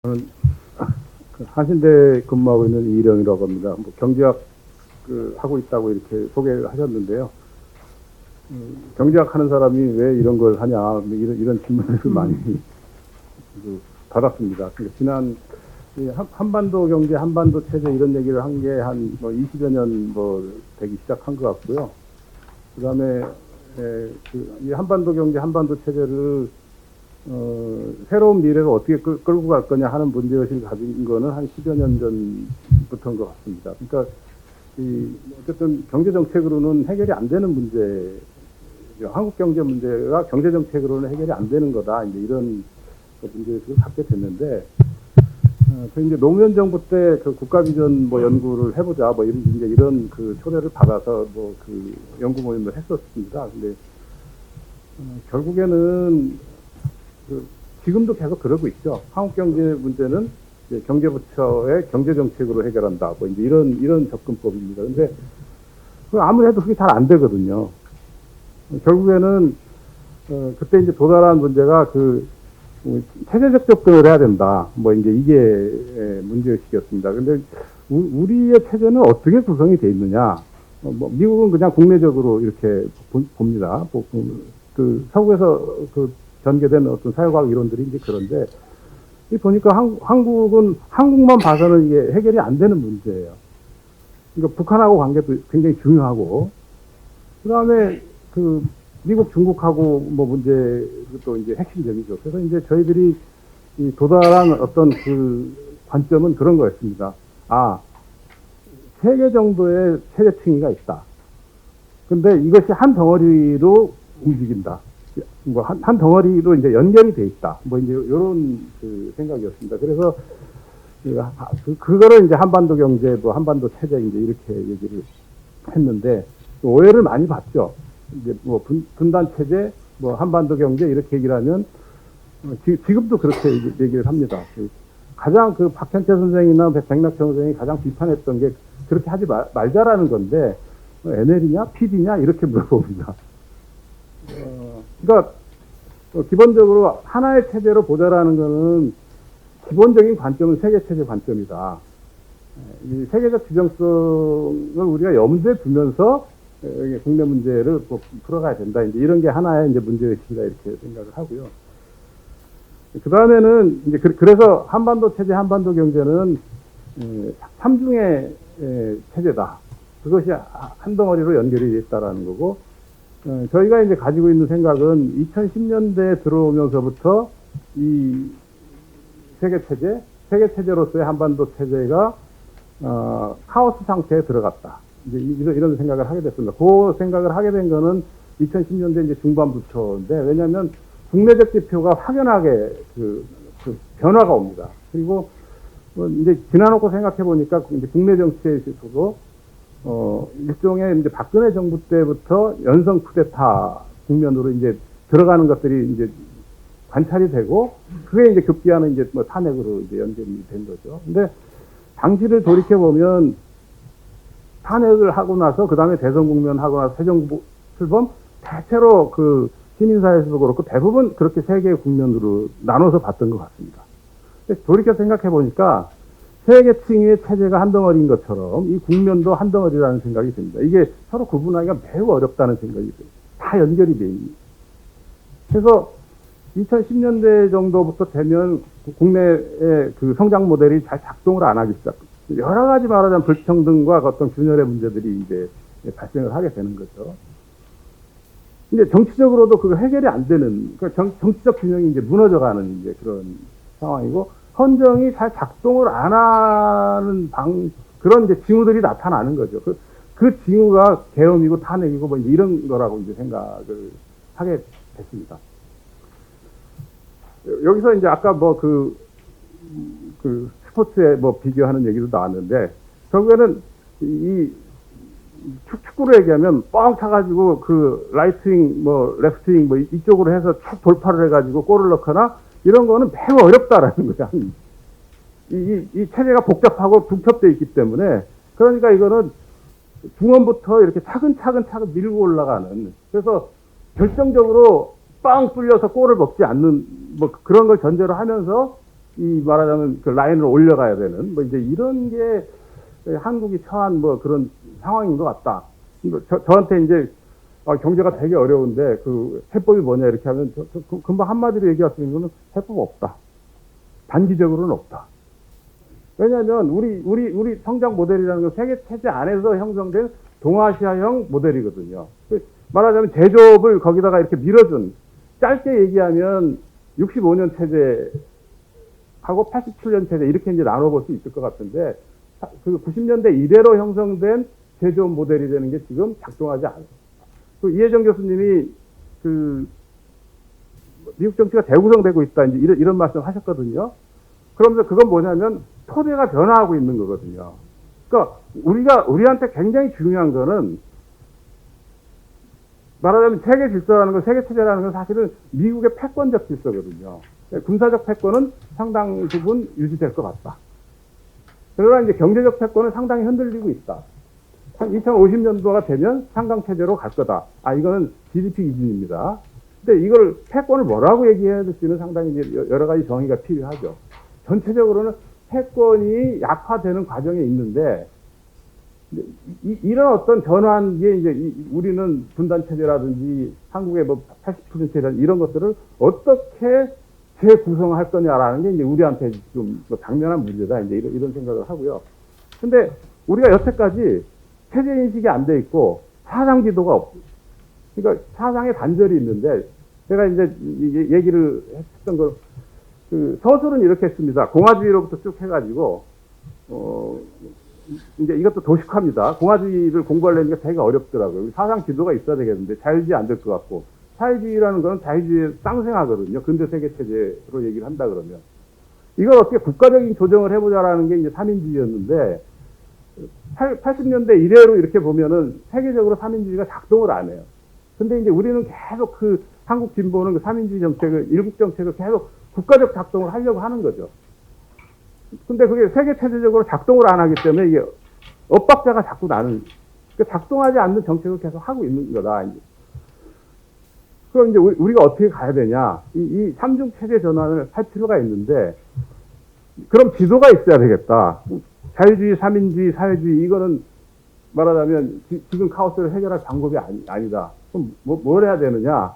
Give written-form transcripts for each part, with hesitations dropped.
저는 한신대 근무하고 있는 이일영이라고 합니다. 뭐 경제학 하고 있다고 이렇게 소개를 하셨는데요. 경제학 하는 사람이 왜 이런 걸 하냐, 뭐 이런 질문을 많이 받았습니다. 그러니까 지난 한반도 경제, 한반도 체제 이런 얘기를 한 게 한 뭐 20여 년 되기 시작한 것 같고요. 그 다음에 이 한반도 경제, 한반도 체제를 새로운 미래가 어떻게 끌고 갈 거냐 하는 문제의식을 가진 거는 한 10여 년 전부터인 것 같습니다. 그러니까, 어쨌든 경제정책으로는 해결이 안 되는 문제, 한국 경제 문제가 경제정책으로는 해결이 안 되는 거다. 이제 이런 문제의식을 갖게 됐는데, 이제 노무현 정부 때 국가비전 연구를 해보자, 이런 초대를 받아서 연구 모임을 했었습니다. 근데, 결국에는 지금도 계속 그러고 있죠. 한국 경제 문제는 이제 경제부처의 경제정책으로 해결한다. 이제 이런 접근법입니다. 근데 아무래도 그게 잘 안 되거든요. 결국에는, 그때 이제 도달한 문제가 체제적 접근을 해야 된다. 이제 이게 문제의식이었습니다. 근데 우리의 체제는 어떻게 구성이 돼 있느냐. 미국은 그냥 국내적으로 이렇게 봅니다. 서구에서 전개된 어떤 사회과학 이론들이 이제 그런데, 보니까 한국은 한국만 봐서는 이게 해결이 안 되는 문제예요. 그러니까 북한하고 관계도 굉장히 중요하고, 그 다음에 미국, 중국하고 문제도 이제 핵심적이죠. 그래서 이제 저희들이 도달한 어떤 관점은 그런 거였습니다. 세 개 정도의 체제층위가 있다. 근데 이것이 한 덩어리로 움직인다. 한 덩어리로 이제 연결이 돼 있다. 이제 요런 생각이었습니다. 그래서 그거를 이제 한반도 경제, 한반도 체제 이제 이렇게 얘기를 했는데, 오해를 많이 받죠. 이제 분단 체제, 한반도 경제 이렇게 얘기를 하면, 지금도 그렇게 얘기를 합니다. 가장 박현채 선생이나 백낙천 선생이 가장 비판했던 게 그렇게 하지 말자라는 건데, NL이냐, PD냐 이렇게 물어봅니다. 그러니까 기본적으로 하나의 체제로 보자라는 것은 기본적인 관점은 세계체제 관점이다. 이 세계적 규정성을 우리가 염두에 두면서 국내 문제를 풀어가야 된다. 이제 이런 게 하나의 이제 문제의식이다 이렇게 생각을 하고요. 그 다음에는 이제 그래서 한반도 체제, 한반도 경제는 삼중의 체제다. 그것이 한 덩어리로 연결이 되어 있다라는 거고. 저희가 이제 가지고 있는 생각은 2010년대에 들어오면서부터 이 세계체제로서의 한반도 체제가, 카오스 상태에 들어갔다. 이제 이런 생각을 하게 됐습니다. 그 생각을 하게 된 거는 2010년대 이제 중반부터인데, 왜냐면 국내적 지표가 확연하게 변화가 옵니다. 그리고 이제 지나놓고 생각해 보니까 이제 국내 정치에서도 일종의 이제 박근혜 정부 때부터 연성 쿠데타 국면으로 이제 들어가는 것들이 이제 관찰이 되고, 그게 이제 급기야는 이제 탄핵으로 이제 연결이 된 거죠. 근데 당시를 돌이켜 보면 탄핵을 하고 나서 그 다음에 대선 국면 하고 나서 새 정부 출범, 대체로 시민사회에서도 그렇고 대부분 그렇게 세 개의 국면으로 나눠서 봤던 것 같습니다. 근데 돌이켜 생각해 보니까 세계층의 체제가 한 덩어리인 것처럼 이 국면도 한 덩어리라는 생각이 듭니다. 이게 서로 구분하기가 매우 어렵다는 생각이 들어요. 다 연결이 돼 있는. 그래서 2010년대 정도부터 되면 국내의 성장 모델이 잘 작동을 안 하기 시작. 여러 가지 말하자면 불평등과 어떤 균열의 문제들이 이제 발생을 하게 되는 거죠. 이제 정치적으로도 그거 해결이 안 되는, 그러니까 정치적 균형이 이제 무너져가는 이제 그런 상황이고, 헌정이 잘 작동을 안 하는 그런 이제 징후들이 나타나는 거죠. 그 징후가 계엄이고 탄핵이고 이제 이런 거라고 이제 생각을 하게 됐습니다. 여기서 이제 아까 스포츠에 비교하는 얘기도 나왔는데, 결국에는 축구로 얘기하면 뻥 차가지고 라이트윙, 레프트윙 이쪽으로 해서 쭉 돌파를 해가지고 골을 넣거나 이런 거는 매우 어렵다라는 거야. 이 체제가 복잡하고 중첩되어 있기 때문에, 그러니까 이거는 중원부터 이렇게 차근차근 밀고 올라가는, 그래서 결정적으로 빵 뚫려서 골을 먹지 않는 그런 걸 전제로 하면서 이 말하자면 그 라인을 올려가야 되는 뭐 이제 이런 게 한국이 처한 뭐 그런 상황인 것 같다. 저한테 이제 경제가 되게 어려운데 그 해법이 뭐냐 이렇게 하면 금방 한마디로 얘기할 수 있는 거는 해법 없다. 단기적으로는 없다. 왜냐하면 우리 성장 모델이라는 건 세계 체제 안에서 형성된 동아시아형 모델이거든요. 말하자면 제조업을 거기다가 이렇게 밀어준, 짧게 얘기하면 65년 체제하고 87년 체제 이렇게 이제 나눠볼 수 있을 것 같은데, 그 90년대 이래로 형성된 제조업 모델이 되는 게 지금 작동하지 않아요. 그 이혜정 교수님이 그 미국 정치가 재구성되고 있다 이제 이런 말씀 하셨거든요. 그러면서 그건 뭐냐면 토대가 변화하고 있는 거거든요. 그러니까 우리한테 굉장히 중요한 거는 말하자면 세계 질서라는 건, 세계 체제라는 건 사실은 미국의 패권적 질서거든요. 군사적 패권은 상당 부분 유지될 것 같다. 그러나 이제 경제적 패권은 상당히 흔들리고 있다. 한 2050년도가 되면 상강체제로 갈 거다. 이거는 GDP 기준입니다. 근데 이걸 패권을 뭐라고 얘기해야 될지는 상당히 이제 여러 가지 정의가 필요하죠. 전체적으로는 패권이 약화되는 과정에 있는데, 이런 어떤 전환기에 이제 우리는 분단체제라든지 한국의 뭐 80% 체제라든지 이런 것들을 어떻게 재구성할 거냐라는 게 이제 우리한테 지금 당면한 문제다. 이제 이런 생각을 하고요. 근데 우리가 여태까지 체제 인식이 안 돼 있고 사상 지도가 없고, 그러니까 사상의 단절이 있는데, 제가 이제 얘기를 했던 걸, 그 서술은 이렇게 했습니다. 공화주의로부터 쭉 해가지고, 이제 이것도 도식화입니다. 공화주의를 공부하려니까 되게 어렵더라고요. 사상 지도가 있어야 되겠는데 자유주의 안 될 것 같고, 사회주의라는 건 자유주의의 쌍생하거든요. 근대 세계 체제로 얘기를 한다 그러면. 이걸 어떻게 국가적인 조정을 해보자라는 게 이제 3인주의였는데, 80년대 이래로 이렇게 보면은 세계적으로 3인주의가 작동을 안 해요. 근데 이제 우리는 계속 그 한국 진보는 그 3인주의 정책을, 일국 정책을 계속 국가적 작동을 하려고 하는 거죠. 근데 그게 세계 체제적으로 작동을 안 하기 때문에 이게 엇박자가 자꾸 나는, 그러니까 작동하지 않는 정책을 계속 하고 있는 거다. 이제. 그럼 이제 우리가 어떻게 가야 되냐. 이 삼중 체제 전환을 할 필요가 있는데, 그럼 지도가 있어야 되겠다. 자유주의, 삼인주의, 사회주의, 이거는 말하자면 지금 카오스를 해결할 방법이 아니다. 그럼 뭘 해야 되느냐.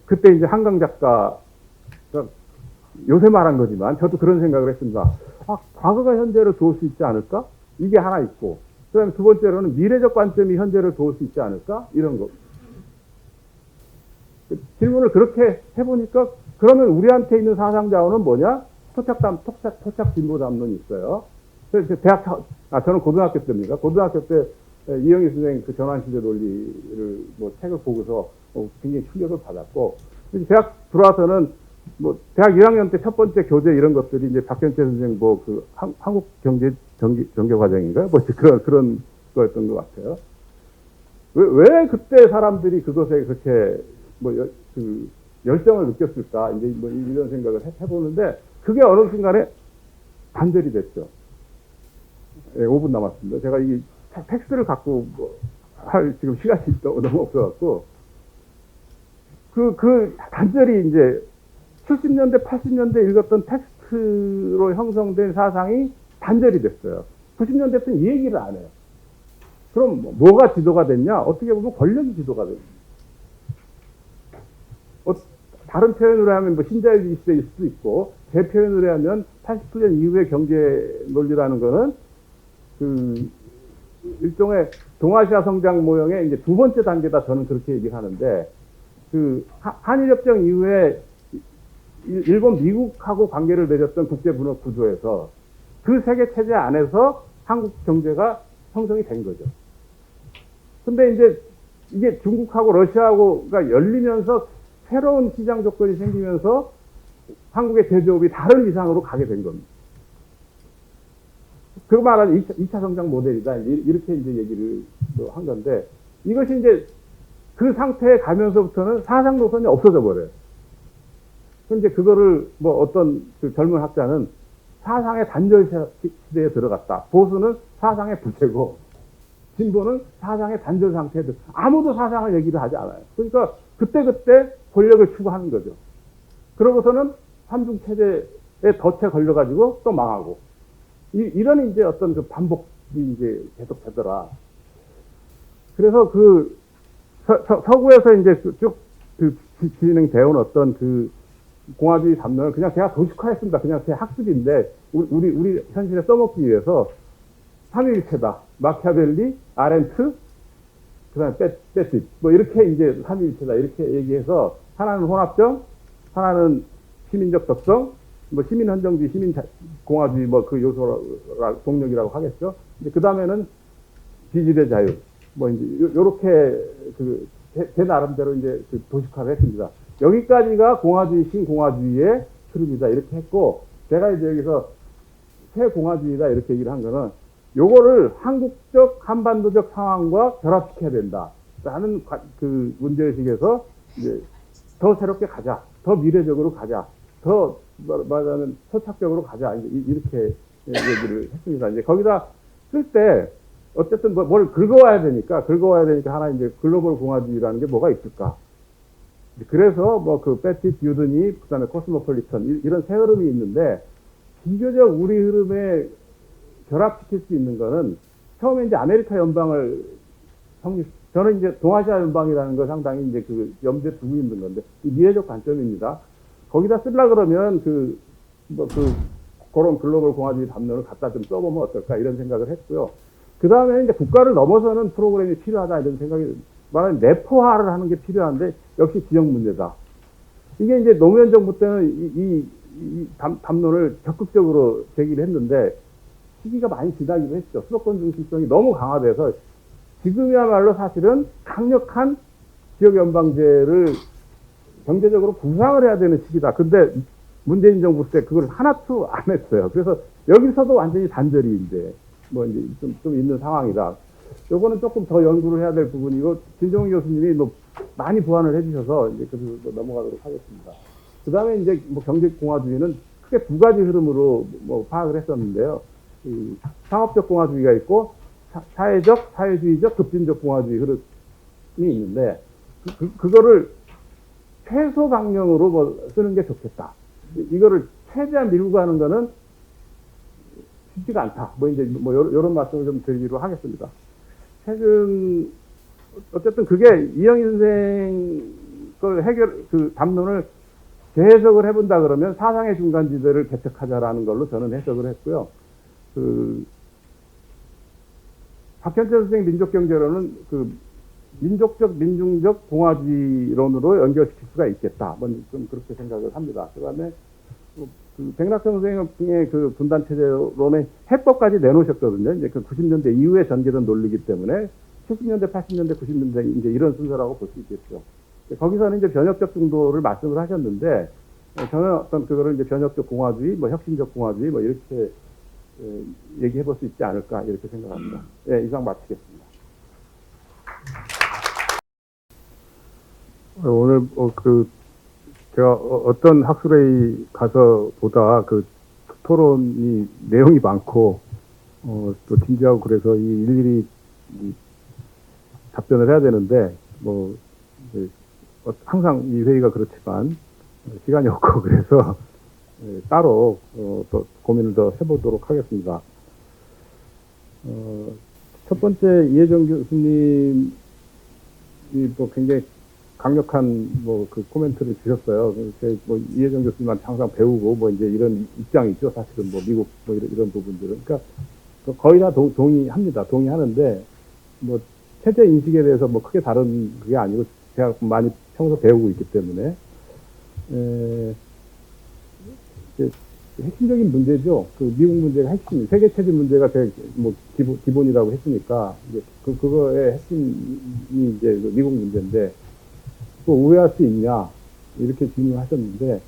그때 이제 한강 작가가 요새 말한 거지만 저도 그런 생각을 했습니다. 과거가 현재를 도울 수 있지 않을까? 이게 하나 있고, 그 다음에 두 번째로는 미래적 관점이 현재를 도울 수 있지 않을까? 이런 거. 질문을 그렇게 해보니까, 그러면 우리한테 있는 사상 자원은 뭐냐? 토착 진보 담론이 있어요. 그래서 저는 고등학교 때입니다. 고등학교 때 이영희 선생 그 전환시대 논리를 뭐 책을 보고서 굉장히 충격을 받았고, 대학 들어와서는 뭐 대학 1학년 때 첫 번째 교재 이런 것들이 이제 박현채 선생 뭐 그 한국 경제 정교 과정인가요? 뭐 그런 거였던 것 같아요. 왜 그때 사람들이 그것에 그렇게 그 열정을 느꼈을까? 이제 뭐 이런 생각을 해보는데, 그게 어느 순간에 단절이 됐죠. 예, 5분 남았습니다. 제가 이 텍스트를 갖고 할 지금 시간이 너무 없어갖고, 그 단절이 이제 70년대, 80년대 읽었던 텍스트로 형성된 사상이 단절이 됐어요. 90년대 때는 이 얘기를 안 해요. 그럼 뭐가 지도가 됐냐? 어떻게 보면 권력이 지도가 됐어요. 다른 표현으로 하면 뭐 신자유주의 시대일 수도 있고, 제 표현으로 하면 89년 이후의 경제 논리라는 거는 그 일종의 동아시아 성장 모형의 이제 두 번째 단계다, 저는 그렇게 얘기하는데, 그 한일협정 이후에 일본, 미국하고 관계를 맺었던 국제분업 구조에서 그 세계 체제 안에서 한국 경제가 형성이 된 거죠. 근데 이제 이게 중국하고 러시아하고가 열리면서 새로운 시장 조건이 생기면서 한국의 제조업이 다른 이상으로 가게 된 겁니다. 그 말은 2차 성장 모델이다. 이렇게 이제 얘기를 한 건데, 이것이 이제 그 상태에 가면서부터는 사상 노선이 없어져 버려요. 근데 그거를 뭐 어떤 그 젊은 학자는 사상의 단절 시대에 들어갔다. 보수는 사상의 부채고, 진보는 사상의 단절 상태에 아무도 사상을 얘기를 하지 않아요. 그러니까 그때 권력을 추구하는 거죠. 그러고서는 삼중 체제에 덫에 걸려가지고 또 망하고 이런 이제 어떤 그 반복이 이제 계속 되더라. 그래서 그 서구에서 이제 쭉 그 진행되어 온 어떤 그 공화주의 담론을 그냥 제가 도식화했습니다. 그냥 제 학습인데 우리 현실에 써먹기 위해서 삼위일체다. 마키아벨리, 아렌트, 그다음에 빼짓 뭐 이렇게 이제 삼위일체다 이렇게 얘기해서 하나는 혼합적, 하나는 시민적 적성, 뭐 시민헌정주의, 시민공화주의 뭐 그 요소라 동력이라고 하겠죠. 근데 그 다음에는 비질의 자유, 뭐 이제 요렇게 그 제 나름대로 이제 그 도식화를 했습니다. 여기까지가 공화주의, 신공화주의의 흐름이다 이렇게 했고, 제가 이제 여기서 새 공화주의다 이렇게 얘기를 한 거는 요거를 한국적 한반도적 상황과 결합시켜야 된다라는 그 문제의식에서 이제 더 새롭게 가자, 더 미래적으로 가자, 더 말하자면 서착적으로 가자 이렇게 얘기를 했습니다. 이제 거기다 쓸 때 어쨌든 뭘 긁어와야 되니까 하나 이제 글로벌 공화주의라는 게 뭐가 있을까? 그래서 뭐 그 패티 듀드니 그다음에 코스모폴리턴 이런 새 흐름이 있는데 비교적 우리 흐름에 결합시킬 수 있는 거는 처음에 이제 아메리카 연방을 저는 이제 동아시아 연방이라는 거 상당히 이제 그 염두에 두고 있는 건데 이 미래적 관점입니다. 거기다 쓰려 그러면 그런 글로벌 공화주의 담론을 갖다 좀 써보면 어떨까 이런 생각을 했고요. 그 다음에 이제 국가를 넘어서는 프로그램이 필요하다 이런 생각이 말하는 내포화를 하는 게 필요한데 역시 지역 문제다. 이게 이제 노무현 정부 때는 이 담론을 적극적으로 제기를 했는데 시기가 많이 지나기도 했죠. 수도권 중심성이 너무 강화돼서 지금이야말로 사실은 강력한 지역 연방제를 경제적으로 부상을 해야 되는 시기다. 근데 문재인 정부 때 그걸 하나도 안 했어요. 그래서 여기서도 완전히 단절이 이제 뭐 이제 좀 있는 상황이다. 요거는 조금 더 연구를 해야 될 부분이고 진종훈 교수님이 뭐 많이 보완을 해주셔서 이제 그래서 넘어가도록 하겠습니다. 그 다음에 이제 뭐 경제공화주의는 크게 두 가지 흐름으로 뭐 파악을 했었는데요. 이 상업적 공화주의가 있고 사회주의적 급진적 공화주의 흐름이 있는데 그거를 최소 방향으로 뭐 쓰는 게 좋겠다. 이거를 최대한 밀고 가는 거는 쉽지가 않다. 뭐 이제 뭐 요런 말씀을 좀 드리기로 하겠습니다. 최근 어쨌든 그게 이영희 선생 걸 그 담론을 재해석을 해본다 그러면 사상의 중간지대를 개척하자라는 걸로 저는 해석을 했고요. 그 박현철 선생 민족경제론은 그 민족적, 민중적 공화주의론으로 연결시킬 수가 있겠다. 좀 그렇게 생각을 합니다. 그 다음에 그 백낙천 선생의 그 분단체제론의 해법까지 내놓으셨거든요. 이제 그 90년대 이후에 전개된 논리이기 때문에 70년대, 80년대, 90년대 이제 이런 순서라고 볼 수 있겠죠. 거기서는 이제 변혁적 중도를 말씀을 하셨는데 저는 어떤 그거를 이제 변혁적 공화주의, 뭐 혁신적 공화주의, 뭐 이렇게 얘기해 볼 수 있지 않을까 이렇게 생각합니다. 예, 이상 마치겠습니다. 오늘 제가 어떤 학술회의 가서 보다 그 토론이 내용이 많고 또 진지하고 그래서 일일이 답변을 해야 되는데 뭐 항상 이 회의가 그렇지만 시간이 없고 그래서 따로 또 고민을 더 해보도록 하겠습니다. 첫 번째 이혜정 교수님이 뭐 굉장히 강력한 뭐 그 코멘트를 주셨어요. 뭐 이혜정 교수님한테 항상 배우고 뭐 이제 이런 입장이죠. 사실은 뭐 미국 뭐 이런 부분들은 그러니까 거의 다 동의합니다. 동의하는데 뭐 체제 인식에 대해서 뭐 크게 다른 그게 아니고 제가 많이 평소 배우고 있기 때문에 핵심적인 문제죠. 그 미국 문제가 핵심, 세계 체제 문제가 제일 뭐 기본이라고 했으니까 이제 그거의 핵심이 이제 그 미국 문제인데 또 우회할 수 있냐 이렇게 질문하셨는데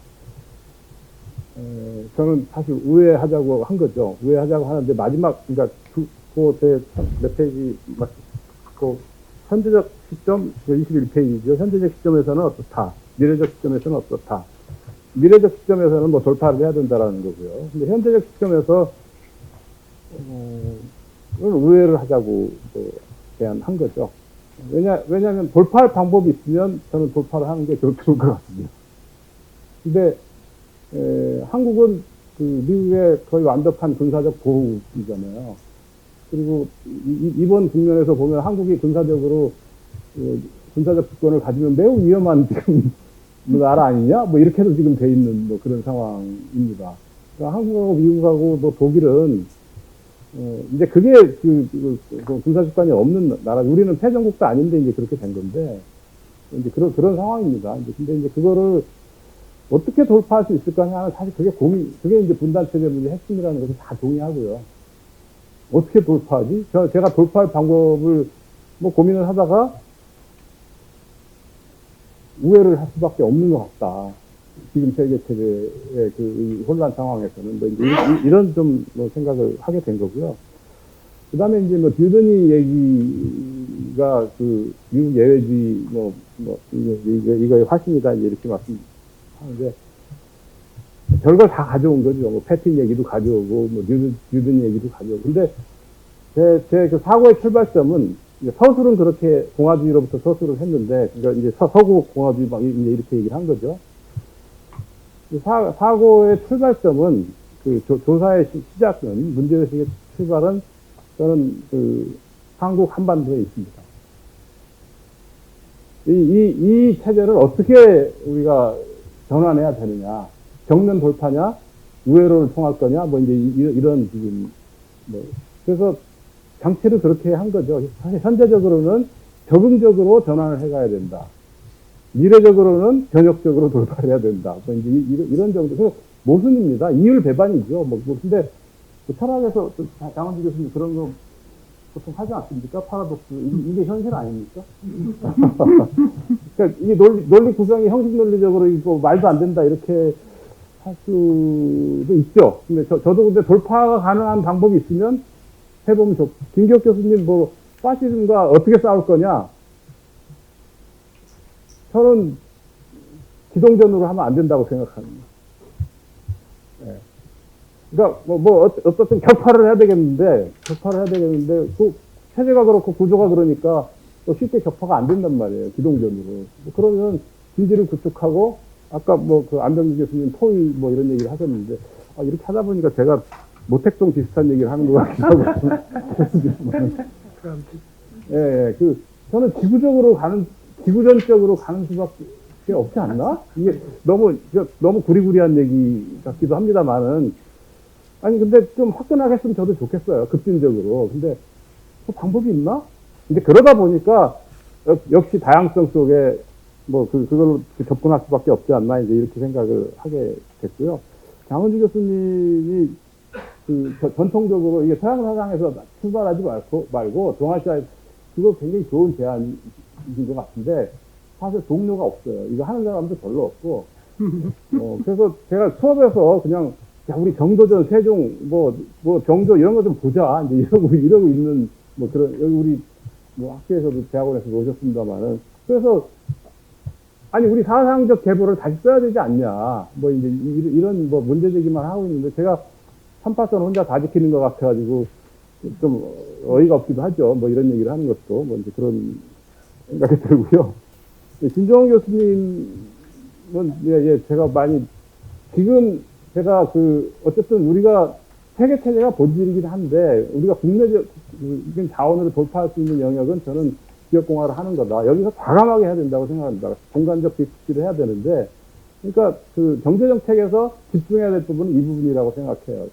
저는 사실 우회하자고 한 거죠. 우회하자고 하는데 마지막 그러니까 제 몇 페이지 그 현재적 시점 21페이지죠. 현재적 시점에서는 어떻다. 미래적 시점에서는 어떻다. 미래적 시점에서는 뭐 돌파를 해야 된다라는 거고요. 근데 현재적 시점에서 우회를 하자고 제안한 거죠. 왜냐하면 돌파할 방법이 있으면 저는 돌파를 하는 게 좋을 것 같습니다. 근데 한국은 그 미국의 거의 완벽한 군사적 보호국이잖아요. 그리고 이번 국면에서 보면 한국이 군사적으로 군사적 주권을 가지면 매우 위험한 지금 나라 아니냐? 뭐 이렇게도 지금 돼 있는 뭐 그런 상황입니다. 그러니까 한국하고 미국하고 뭐 독일은 이제 그게 그 군사 주권이 없는 나라. 우리는 패전국도 아닌데 이제 그렇게 된 건데 이제 그런 상황입니다. 근데 이제 그거를 어떻게 돌파할 수 있을까 하는 사실 그게 이제 분단체제 문제 핵심이라는 것을 다 동의하고요. 어떻게 돌파하지? 제가 돌파할 방법을 뭐 고민을 하다가 우회를 할 수밖에 없는 것 같다. 지금 세계 체제의 그 혼란 상황에서는 뭐 이런 좀 뭐 생각을 하게 된 거고요. 그 다음에 이제 뭐 듀더니 얘기가 그 미국 예외주의 이거의 화신이다 이렇게 말씀하는데 별걸 다 가져온 거죠. 뭐 패틴 얘기도 가져오고 뭐 듀더니 얘기도 가져오고. 근데 제 그 사고의 출발점은 서술은 그렇게 공화주의로부터 서술을 했는데 그러니까 이제 서구 공화주의 막 이제 이렇게 얘기를 한 거죠. 사고의 출발점은 그 조사의 시작은 문제의식의 출발은 저는 그 한국 한반도에 있습니다. 이 체제를 어떻게 우리가 전환해야 되느냐, 정면 돌파냐, 우회로를 통할 거냐, 뭐 이제 이런 지금 뭐 그래서 장치를 그렇게 한 거죠. 사실 현재적으로는 적응적으로 전환을 해가야 된다. 미래적으로는 변혁적으로 돌파해야 된다. 뭐 이제 이런 정도. 그래서 모순입니다. 이율 배반이죠. 근데 철학에서 장원주 교수님 그런 거 보통 하지 않습니까? 파라독스. 이게 현실 아닙니까? 그러니까 이 논리 구성이 형식 논리적으로 이거 말도 안 된다 이렇게 할 수도 있죠. 근데 저도 근데 돌파가 가능한 방법이 있으면 해보면 좋고. 김기혁 교수님 뭐 파시즘과 어떻게 싸울 거냐? 저는 기동전으로 하면 안 된다고 생각합니다. 예. 그러니까 어떻든 격파를 해야 되겠는데 그 체제가 그렇고 구조가 그러니까 또 쉽게 격파가 안 된단 말이에요. 기동전으로. 그러면 진지를 구축하고 아까 그 안병기 교수님 토의 뭐 이런 얘기를 하셨는데 이렇게 하다 보니까 제가 모택동 비슷한 얘기를 하는 것 같기도 하고. 예, 저는 지구전적으로 가는 수밖에 없지 않나? 이게 너무 구리구리한 얘기 같기도 합니다만은. 아니, 근데 좀 화끈하게 했으면 저도 좋겠어요. 급진적으로. 근데 그 방법이 있나? 근데 그러다 보니까 역시 다양성 속에 그걸로 접근할 수밖에 없지 않나? 이제 이렇게 생각을 하게 됐고요. 장원주 교수님이 전통적으로 이게 서양 사상에서 출발하지 말고 동아시아에 그거 굉장히 좋은 제안인 것 같은데 사실 동료가 없어요. 이거 하는 사람도 별로 없고 그래서 제가 수업에서 그냥 우리 정도전 세종 정조 이런 거 좀 보자 이제 이러고 있는 그런 여기 우리 학교에서도 대학원에서 오셨습니다만은 그래서 아니 우리 사상적 계보를 다시 써야 되지 않냐 이제 이런 문제제기만 하고 있는데 제가 3파선 혼자 다 지키는 것 같아가지고 좀 어이가 없기도 하죠. 이런 얘기를 하는 것도 이제 그런 생각이 들고요. 진정원 교수님은 제가 많이 지금 제가 어쨌든 우리가 세계 체제가 본질이긴 한데 우리가 국내적 자원으로 돌파할 수 있는 영역은 저는 지역공화를 하는 거다. 여기서 과감하게 해야 된다고 생각합니다. 공간적 빅스를 해야 되는데 그러니까 경제정책에서 집중해야 될 부분은 이 부분이라고 생각해요.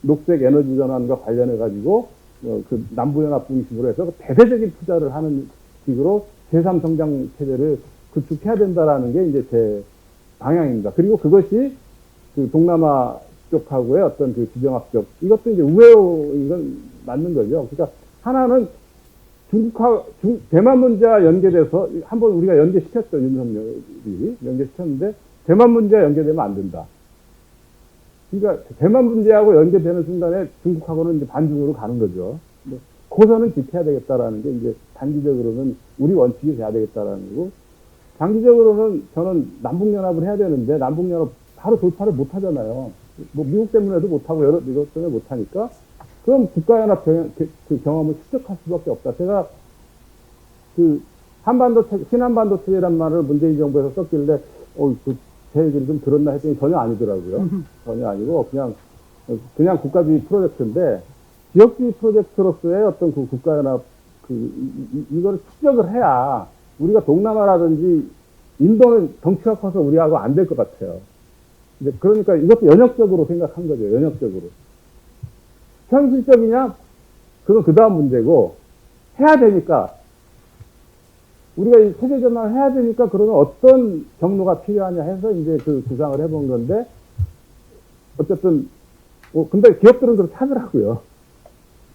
녹색 에너지 전환과 관련해가지고, 남부연합 중심으로 해서 대대적인 투자를 하는 식으로 제3성장 체제를 구축해야 된다라는 게 이제 제 방향입니다. 그리고 그것이 동남아 쪽하고의 어떤 지정학적, 이것도 이제 이건 맞는 거죠. 그러니까 하나는 대만 문제와 연계돼서 한번 우리가 연계시켰죠. 윤석열이 연계시켰는데 대만 문제와 연계되면 안 된다. 그러니까 대만 문제하고 연계되는 순간에 중국하고는 이제 반중으로 가는 거죠. 고선은 지켜야 되겠다라는 게 이제 단기적으로는 우리 원칙이 돼야 되겠다라는 거고 장기적으로는 저는 남북연합을 해야 되는데 남북연합 바로 돌파를 못 하잖아요. 미국 때문에도 못 하고 이것 때문에 못 하니까 그럼 국가연합 경험을 축적할 수밖에 없다. 제가 신한반도 체제란 말을 문재인 정부에서 썼길래 제 얘기를 좀 들었나 했더니 전혀 아니더라고요. 전혀 아니고 그냥 국가주의 프로젝트인데 지역주의 프로젝트로서의 어떤 그 국가연합 이거를 추적을 해야 우리가 동남아라든지 인도는 덩치가 커서 우리하고 안 될 것 같아요. 그러니까 이것도 연역적으로 생각한 거죠. 연역적으로. 현실적이냐? 그건 그 다음 문제고, 해야 되니까, 우리가 이 세계전환을 해야 되니까 그러면 어떤 경로가 필요하냐 해서 이제 그 구상을 해본 건데, 어쨌든, 근데 기업들은 그렇게 하더라고요.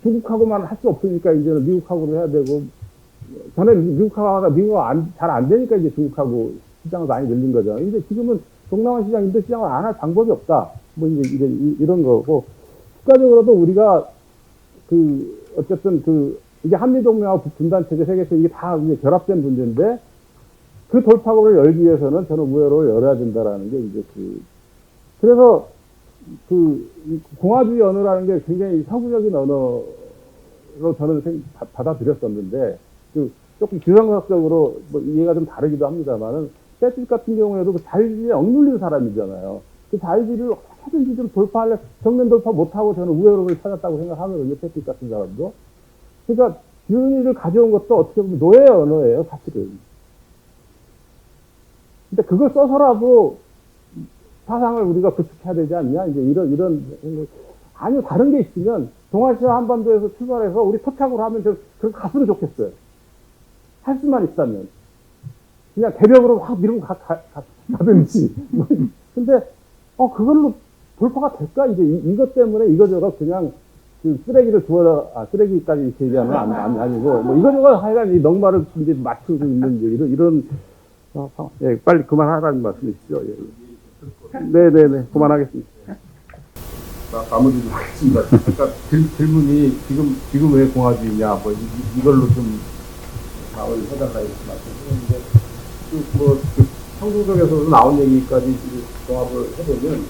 중국하고만 할 수 없으니까 이제는 미국하고도 해야 되고, 전에 미국하고 잘 안 되니까 이제 중국하고 시장을 많이 늘린 거죠. 이제 지금은 동남아 시장, 인도 시장을 안 할 방법이 없다. 뭐 이제 이런 거고, 국가적으로도 우리가 어쨌든 이게 한미동맹하고 분단체제 세계에서 이게 다 이제 결합된 문제인데, 그 돌파구를 열기 위해서는 저는 우회로를 열어야 된다라는 게 이제 그래서 공화주의 언어라는 게 굉장히 서구적인 언어로 저는 받아들였었는데, 조금 기상학적으로 뭐 이해가 좀 다르기도 합니다만은, 패티스 같은 경우에도 그 자유주의에 억눌린 사람이잖아요. 그 자유주의를 어떻게든지 좀 돌파하려, 정면 돌파 못하고 저는 우회로를 찾았다고 생각하거든요. 패티스 같은 사람도. 그러니까, 기운이를 가져온 것도 어떻게 보면 노예의 언어예요, 사실은. 근데 그걸 써서라도 사상을 우리가 구축해야 되지 않냐? 이제 아니, 다른 게 있으면, 동아시아 한반도에서 출발해서 우리 토착으로 하면 그렇게 갔으면 좋겠어요. 할 수만 있다면. 그냥 대벽으로 확 밀고 가든지. 근데, 그걸로 돌파가 될까? 이제 이것 때문에 이거저것 그냥 쓰레기를 쓰레기까지 이렇게 얘기하면 아니고, 뭐 이거저것 하여간 이 넉마를 이제 맞추고 있는 이런 상황. 예, 빨리 그만하라는 말씀이시죠. 예. 네네네. 그만하겠습니다. 마무리 좀 하겠습니다. 아까 질문이 지금 왜 공화주의냐, 뭐 이걸로 좀 마무리 해달라 이렇게 말씀드렸는데, 청구석에서 나온 얘기까지 종합을 해보면,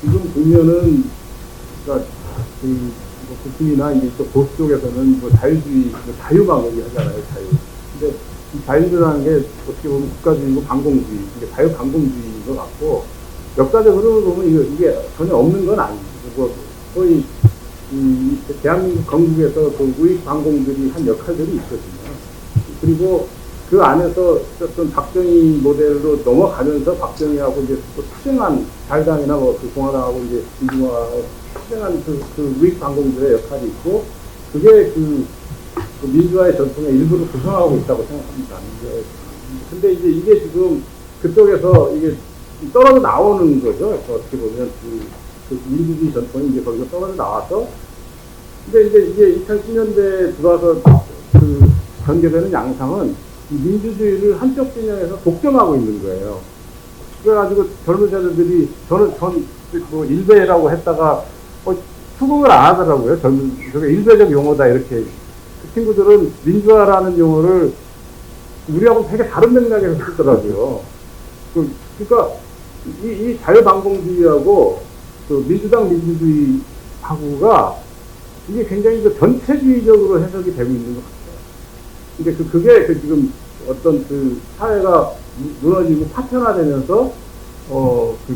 지금 보면은, 그러니까 국민이나 이제 또 보수 쪽에서는 뭐 자유주의, 자유방 얘기하잖아요, 자유. 근데 이 자유주의라는 게 어떻게 보면 국가주의고 반공주의, 이게 자유반공주의인 것 같고, 역사적으로 보면 이게 전혀 없는 건 아니고, 거의 대한민국 건국에서 그 우익 반공들이 한 역할들이 있거든요. 그리고 그 안에서 어떤 박정희 모델로 넘어가면서 박정희하고 이제 또 투쟁한 자유당이나 그 공화당하고 이제 민주당하고 투쟁한 그 우익 반공들의 역할이 있고, 그게 그 민주화의 전통의 일부를 구성하고 있다고 생각합니다. 근데 이제 이게 지금 그쪽에서 이게 떨어져 나오는 거죠. 어떻게 보면 그 민주주의 전통이 이제 거기서 떨어져 나와서, 근데 이제 이게 2010년대에 들어와서 전개되는 양상은 이 민주주의를 한쪽 진영에서 독점하고 있는 거예요. 그래가지고 젊은 세대들이 저는 뭐 일베라고 했다가 수긍을 안 하더라고요. 저게 일베적 용어다 이렇게. 그 친구들은 민주화라는 용어를 우리하고 되게 다른 맥락에서 쓰더라고요. 그러니까 이 자유반공주의하고 민주당 민주주의하고가 이게 굉장히 전체주의적으로 해석이 되고 있는 것 같아요. 근데 그게 지금 어떤 사회가 무너지고 파편화되면서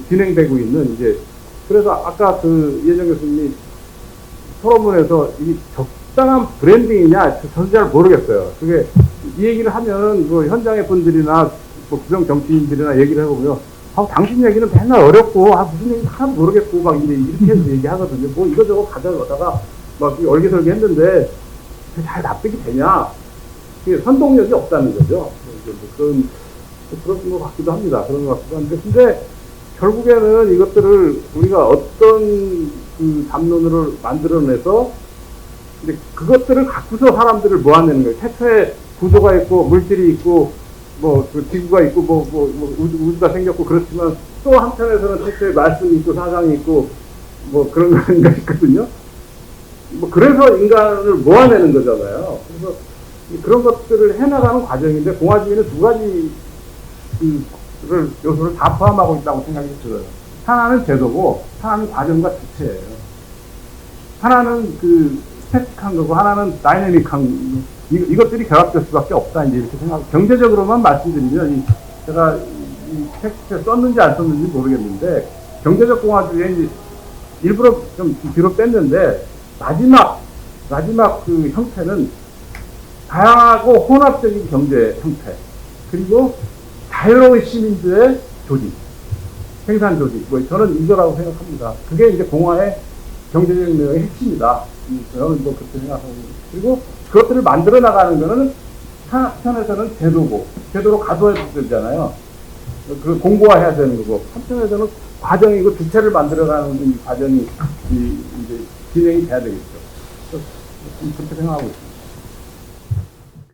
진행되고 있는 이제, 그래서 아까 이해정 교수님이 토론문에서 이 적당한 브랜딩이냐 저는 잘 모르겠어요. 그게 이 얘기를 하면 뭐 현장의 분들이나 뭐 구정 정치인들이나 얘기를 해보면 당신 얘기는 맨날 어렵고 무슨 얘기 하나도 모르겠고 막 이렇게 해서 얘기하거든요. 뭐 이거저거 가져다가 막 얼기설기 했는데 잘 납득이 되냐? 선동력이 없다는 거죠. 그런 것 같기도 합니다. 그런 것 같기도 한데, 근데 결국에는 이것들을 우리가 어떤 담론으로 만들어내서 이제 그것들을 갖고서 사람들을 모아내는 거예요. 태초에 구조가 있고 물질이 있고 뭐 지구가 있고 우주가 생겼고, 그렇지만 또 한편에서는 태초에 말씀이 있고 사상이 있고 뭐 그런 거 있거든요. 뭐 그래서 인간을 모아내는 거잖아요. 그래서 그런 것들을 해나가는 과정인데, 공화주의는 두 가지 요소를 다 포함하고 있다고 생각이 들어요. 하나는 제도고, 하나는 과정과 주체예요. 하나는 스태틱한 거고, 하나는 다이내믹한 이것들이 결합될 수밖에 없다, 이제 이렇게 생각. 경제적으로만 말씀드리면, 제가 이 텍스트에 썼는지 안 썼는지 모르겠는데, 경제적 공화주의에 이제 일부러 좀 뒤로 뺐는데, 마지막 그 형태는 다양하고 혼합적인 경제 형태, 그리고 자유로운 시민들의 조직, 생산 조직, 뭐 저는 이거라고 생각합니다. 그게 이제 공화의 경제적 내용의 핵심이다. 저는 뭐 그렇게 생각하고, 그리고 그것들을 만들어 나가는 거는 한편에서는 제도로 가둬야 되잖아요. 그 공고화해야 되는 거고, 한편에서는 과정이고 주체를 만들어가는 이 과정이 이제 진행이 돼야 되겠죠. 그렇게 생각하고 있습니다.